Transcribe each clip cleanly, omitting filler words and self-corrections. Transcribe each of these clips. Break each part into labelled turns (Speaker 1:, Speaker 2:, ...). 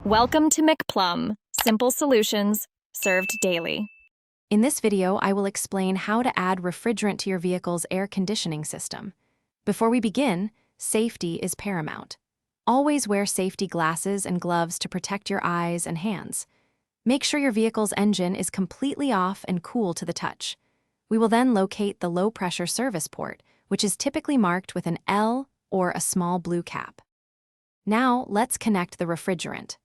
Speaker 1: Welcome to McPlum, simple solutions served daily.
Speaker 2: In this video, I will explain how to add refrigerant to your vehicle's air conditioning system. Before we begin, safety is paramount. Always wear safety glasses and gloves to protect your eyes and hands. Make sure your vehicle's engine is completely off and cool to the touch. We will then locate the low-pressure service port, which is typically marked with an L or a small blue cap. Now, let's connect the refrigerant.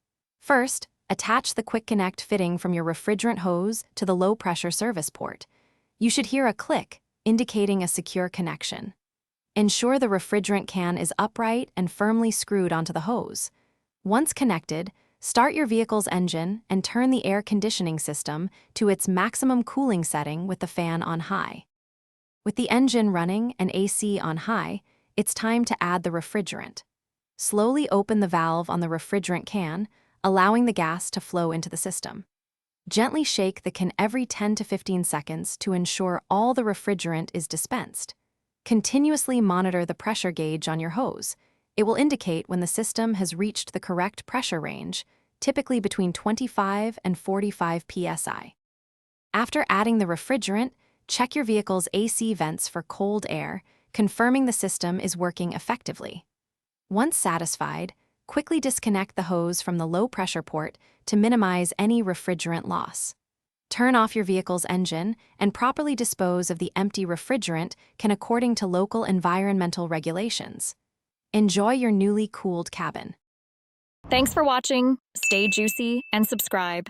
Speaker 2: First, attach the quick connect fitting from your refrigerant hose to the low-pressure service port. You should hear a click, indicating a secure connection. Ensure the refrigerant can is upright and firmly screwed onto the hose. Once connected, start your vehicle's engine and turn the air conditioning system to its maximum cooling setting with the fan on high. With the engine running and AC on high, it's time to add the refrigerant. Slowly open the valve on the refrigerant can, allowing the gas to flow into the system. Gently shake the can every 10 to 15 seconds to ensure all the refrigerant is dispensed. Continuously monitor the pressure gauge on your hose. It will indicate when the system has reached the correct pressure range, typically between 25 and 45 psi. After adding the refrigerant, check your vehicle's AC vents for cold air, confirming the system is working effectively. Once satisfied, quickly disconnect the hose from the low-pressure port to minimize any refrigerant loss. Turn off your vehicle's engine and properly dispose of the empty refrigerant according to local environmental regulations. Enjoy your newly cooled cabin.
Speaker 1: Thanks for watching. Stay juicy and subscribe.